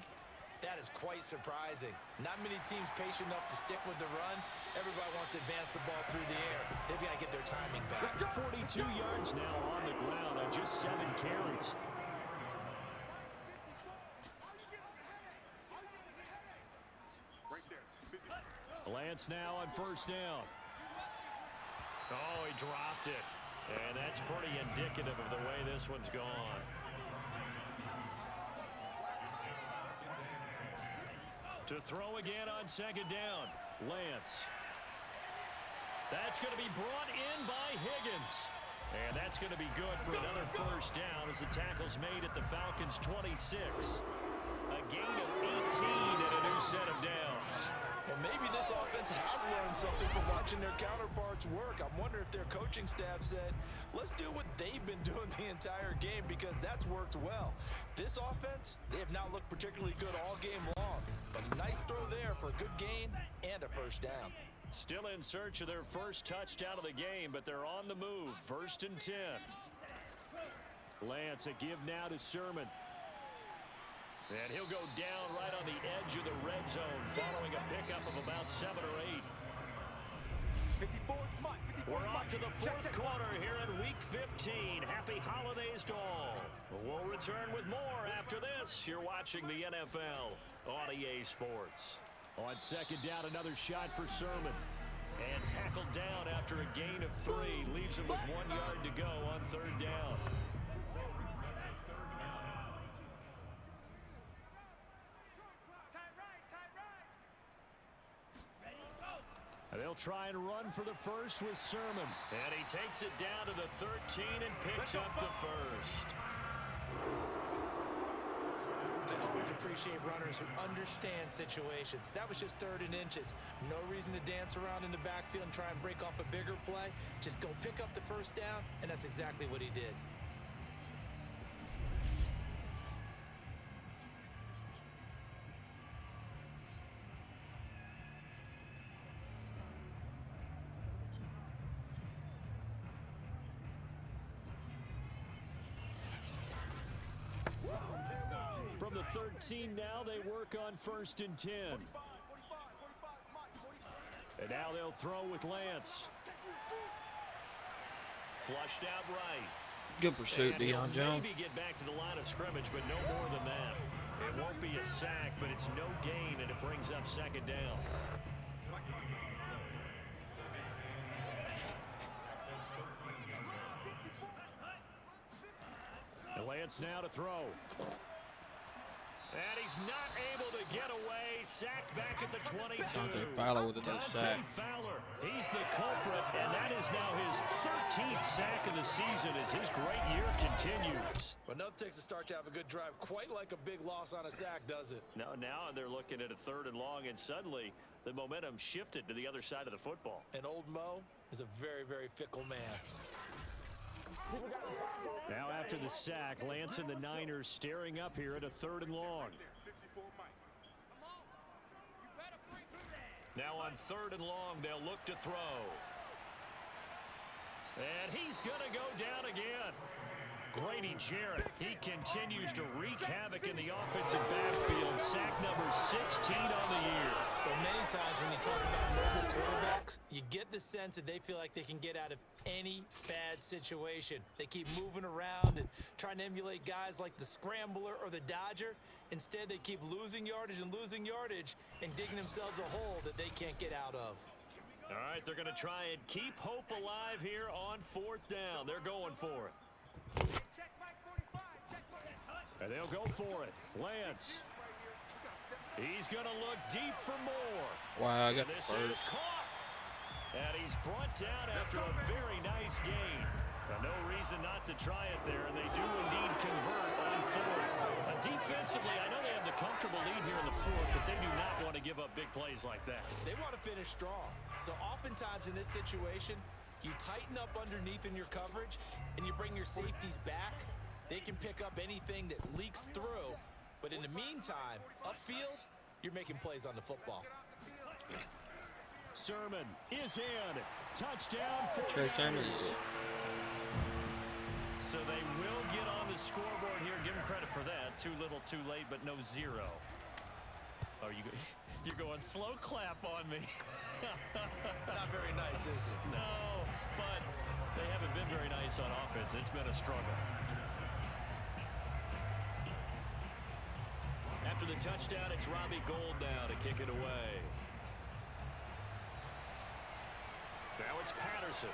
that is quite surprising. Not many teams patient enough to stick with the run. Everybody wants to advance the ball through the air. They've got to get their timing back. 42 yards now on the ground on just 7 carries. Lance now on 1st down. Oh, he dropped it. And that's pretty indicative of the way this one's gone. To throw again on 2nd down. Lance. That's going to be brought in by Higgins. And that's going to be good for another 1st down as the tackle's made at the Falcons' 26. A gain of 18 and a new set of downs. Well, maybe this offense has learned something from watching their counterparts work. I'm wondering if their coaching staff said, let's do what they've been doing the entire game, because that's worked well. This offense, they have not looked particularly good all game long. But a nice throw there for a good gain and a 1st down. Still in search of their first touchdown of the game, but they're on the move. 1st and 10. Lance, a give now to Sermon. And he'll go down right on the edge of the red zone following a pickup of about 7 or 8. We're off to the 4th quarter here in Week 15. Happy holidays to all. We'll return with more after this. You're watching the NFL on EA Sports. On 2nd down, another shot for Sermon. And tackled down after a gain of 3. Leaves him with 1 yard to go on 3rd down. They'll try and run for the first with Sermon. And he takes it down to the 13 and picks up the 1st. I always appreciate runners who understand situations. That was just 3rd and inches. No reason to dance around in the backfield and try and break off a bigger play. Just go pick up the 1st down, and that's exactly what he did. From the 13 now, they work on 1st and 10. And now they'll throw with Lance. Flushed out right. Good pursuit, Deion Jones. Maybe get back to the line of scrimmage, but no more than that. It won't be a sack, but it's no gain, and it brings up 2nd down. Lance now to throw. And he's not able to get away. Sacked back at the 22. Dante Fowler with another sack. Fowler, he's the culprit, and that is now his 13th sack of the season as his great year continues. But nothing takes a start to have a good drive, quite like a big loss on a sack, does it? Now they're looking at a 3rd and long, and suddenly the momentum shifted to the other side of the football. And old Mo is a very, very fickle man. Now after the sack, Lance and the Niners staring up here at a 3rd and long. Now on 3rd and long, they'll look to throw. And he's going to go down again. Grady Jarrett, he continues to wreak havoc in the offensive backfield. Sack number 16 on the year. Well, many times when you talk about mobile quarterbacks, you get the sense that they feel like they can get out of any bad situation. They keep moving around and trying to emulate guys like the Scrambler or the Dodger. Instead, they keep losing yardage and digging themselves a hole that they can't get out of. All right, they're going to try and keep hope alive here on 4th down. They're going for it. And they'll go for it. Lance. He's going to look deep for more. Wow, I got this the is caught. And he's brought down after a very nice gain. No reason not to try it there, and they do indeed convert on 4th. Defensively, I know they have the comfortable lead here in the 4th, but they do not want to give up big plays like that. They want to finish strong. So oftentimes in this situation, you tighten up underneath in your coverage, and you bring your safeties back. They can pick up anything that leaks through. But in the meantime, upfield, you're making plays on the football. Sermon is in. Touchdown for Trey Sermon. So they will get on the scoreboard here. Give them credit for that. Too little, too late, but no 0. Oh, you're going slow clap on me. Not very nice, is it? No, but they haven't been very nice on offense. It's been a struggle. After the touchdown, it's Robbie Gould now to kick it away. Now it's Patterson.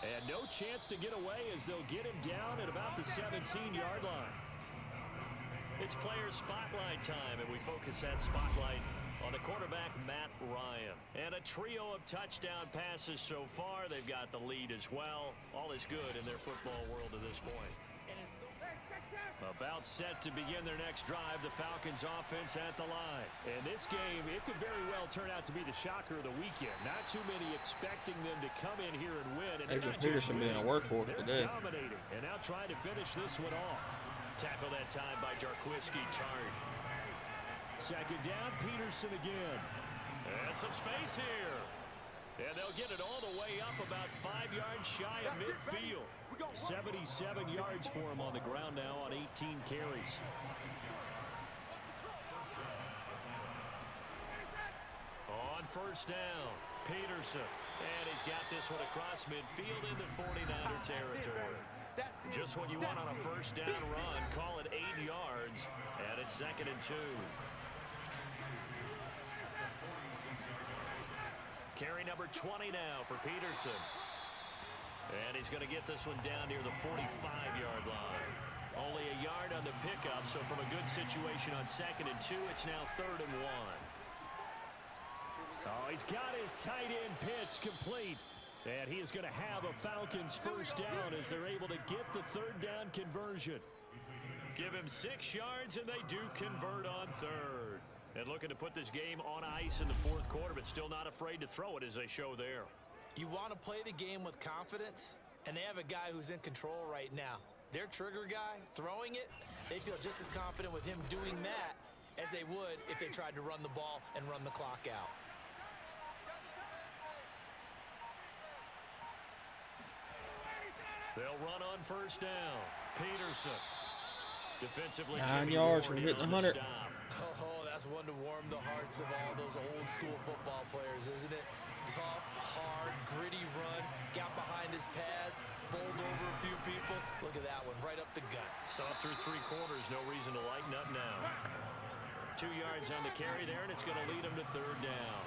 And no chance to get away as they'll get him down at about the 17-yard line. It's player spotlight time, and we focus that spotlight on the quarterback, Matt Ryan. And a trio of touchdown passes so far. They've got the lead as well. All is good in their football world at this point. About set to begin their next drive, the Falcons offense at the line. And this game, it could very well turn out to be the shocker of the weekend. Not too many expecting them to come in here and win. And Adrian Peterson being a workhorse today. Dominating, and now trying to finish this one off. Tackle that time by Jarquiski Tart. Second down, Peterson again. And some space here. And they'll get it all the way up about 5 yards shy of midfield. 77 yards for him on the ground now on 18 carries. On first down, Peterson. And he's got this one across midfield into 49er territory. Just what you want on a first down run. Call it 8 yards. And it's 2nd and 2. Carry number 20 now for Peterson. And he's going to get this one down near the 45-yard line. Only a yard on the pickup, so from a good situation on 2nd and 2, it's now 3rd and 1. Oh, he's got his tight end pitch complete. And he is going to have a Falcons first down as they're able to get the 3rd down conversion. Give him 6 yards, and they do convert on 3rd. And looking to put this game on ice in the 4th quarter, but still not afraid to throw it as they show there. You want to play the game with confidence, and they have a guy who's in control right now. Their trigger guy, throwing it, they feel just as confident with him doing that as they would if they tried to run the ball and run the clock out. They'll run on first down. Peterson. Defensively, 9 yards from hitting 100. Oh, that's one to warm the hearts of all those old school football players, isn't it? Tough, hard, gritty run, got behind his pads, bowled over a few people. Look at that one, right up the gut. Saw it through 3 quarters, no reason to lighten up now. 2 yards on the carry there, and it's going to lead him to 3rd down.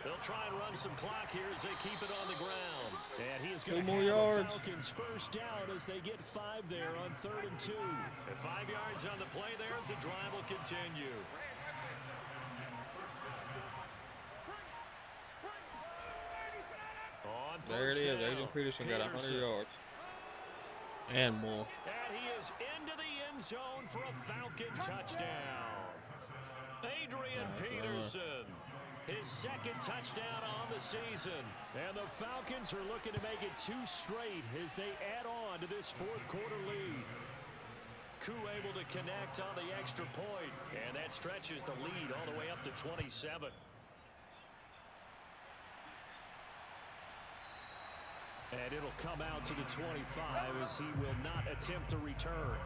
They'll try and run some clock here as they keep it on the ground. And he is going to have the Falcons first down as they get 5 there on 3rd and 2. And 5 yards on the play there as the drive will continue. On there it is. Adrian Peterson got 100 yards. And more. And he is into the end zone for a Falcon touchdown. Adrian Peterson. His 2nd touchdown on the season. And the Falcons are looking to make it 2 straight as they add on to this 4th quarter lead. Koo able to connect on the extra point. And that stretches the lead all the way up to 27. And it'll come out to the 25 as he will not attempt to return.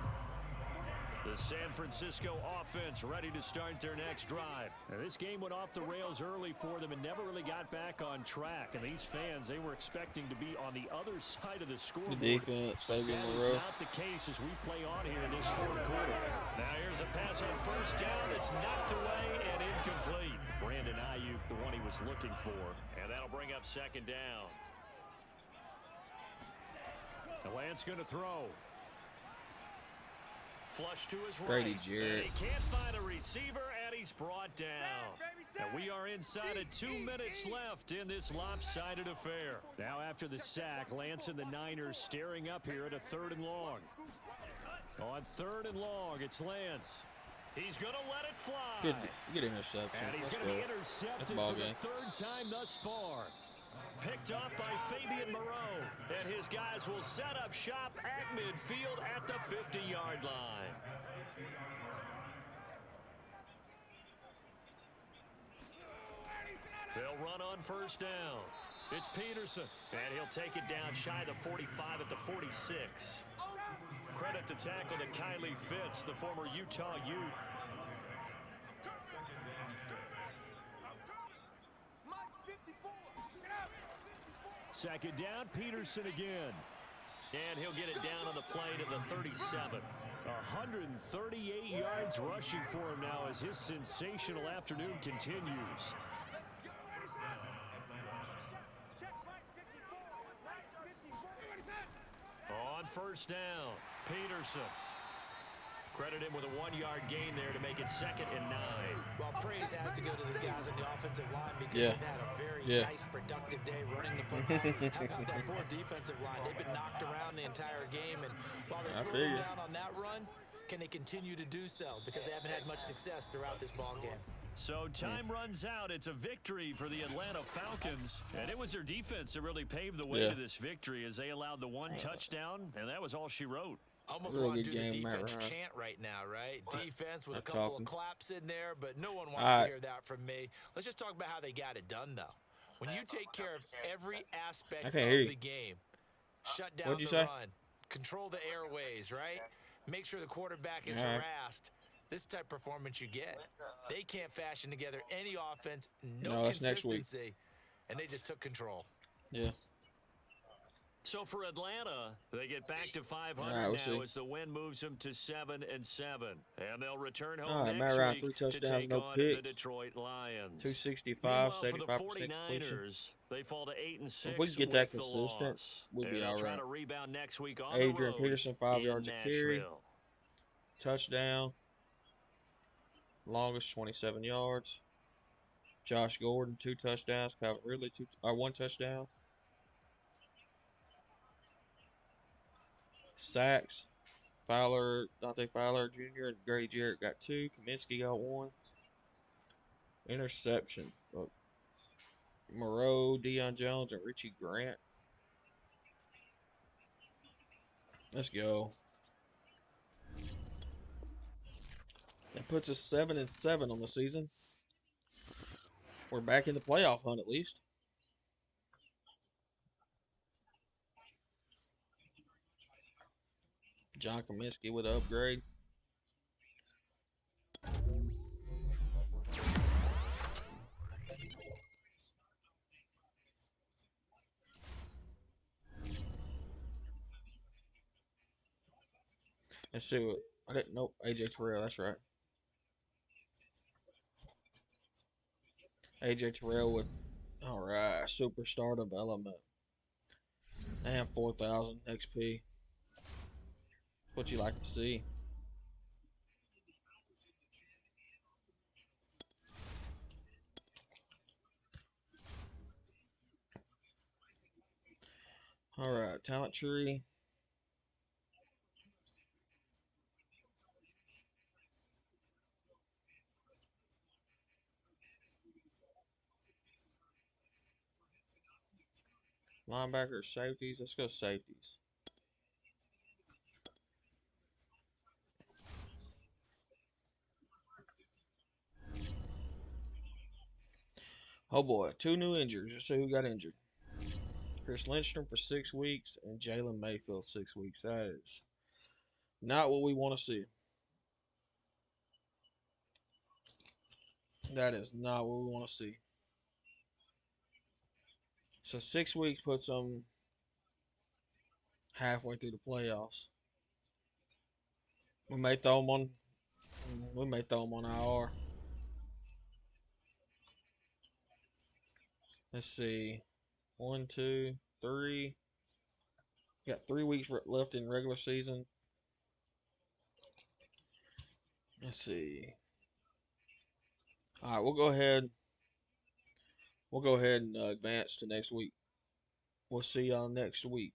The San Francisco offense ready to start their next drive. Now, this game went off the rails early for them and never really got back on track. And these fans, they were expecting to be on the other side of the scoreboard. The defense, Fabian That Moreau. is not the case as we play on here in this fourth quarter. Now here's a pass on first down. It's knocked away and incomplete. Brandon Ayuk, the one he was looking for. And that'll bring up second down. The Lance going to throw. Flush to his Grady right. Jarrett. And he can't find a receiver, and he's brought down. And we are inside of 2 minutes left in this lopsided affair. Now after the sack, Lance and the Niners staring up here at a 3rd and long. On 3rd and long, it's Lance. He's going to let it fly. Good interception. And he's going to be intercepted for the 3rd time thus far. Picked up by Fabian Moreau. And his guys will set up shop at midfield at the 50-yard line. They'll run on first down. It's Peterson. And he'll take it down shy of the 45 at the 46. Credit the tackle to Kylie Fitz, the former Utah Ute. Second down, Peterson again. And he'll get it down on the play to the 37. 138 yards rushing for him now as his sensational afternoon continues. On first down, Peterson. Credit him with a 1-yard gain there to make it 2nd and 9. Well, praise has to go to the guys on the offensive line because they've had a very nice, productive day running the football. How about that poor defensive line? They've been knocked around the entire game, and while they slowed down on that run, can they continue to do so? Because they haven't had much success throughout this ball game. So time runs out. It's a victory for the Atlanta Falcons. And it was their defense that really paved the way to this victory as they allowed the 1 touchdown, and that was all she wrote. Almost want to do the defense chant right now, right? Defense with a couple of claps in there, but no one wants to hear that from me. Let's just talk about how they got it done, though. When you take care of every aspect of the game, shut down the run, control the airways, right? Make sure the quarterback is harassed. This type of performance you get. They can't fashion together any offense, no consistency, and they just took control. Yeah. So for Atlanta, they get back to 500 now as the win moves them to 7-7. And they'll return home next week to take on the Detroit Lions. 265, 75% for the 49ers, they fall to 8-6. If we can get that consistent, we'll be all right. Try to rebound next week on Adrian the road Peterson, 5 yards a carry. Nashville. Touchdown. Longest 27 yards. Josh Gordon 2 touchdowns. Calvin Ridley 1 touchdown. Sacks. Dante Fowler Jr. and Grady Jarrett got 2. Kaminsky got 1. Interception. Moreau, Deion Jones, and Richie Grant. Let's go. That puts us 7-7 on the season. We're back in the playoff hunt at least. John Kaminsky with an upgrade. Let's see what I didn't know. AJ Terrell, that's right. AJ Terrell with superstar development and 4,000 XP. What you like to see. All right, talent tree. Linebackers, safeties. Let's go safeties. Oh boy, 2 new injuries. Let's see who got injured. Chris Lindstrom for 6 weeks, and Jalen Mayfield 6 weeks. That is not what we want to see. That is not what we want to see. So 6 weeks puts them halfway through the playoffs. We may throw them on IR. Let's see. 1, 2, 3. Got 3 weeks left in regular season. Let's see. All right, we'll go ahead and advance to next week. We'll see y'all next week.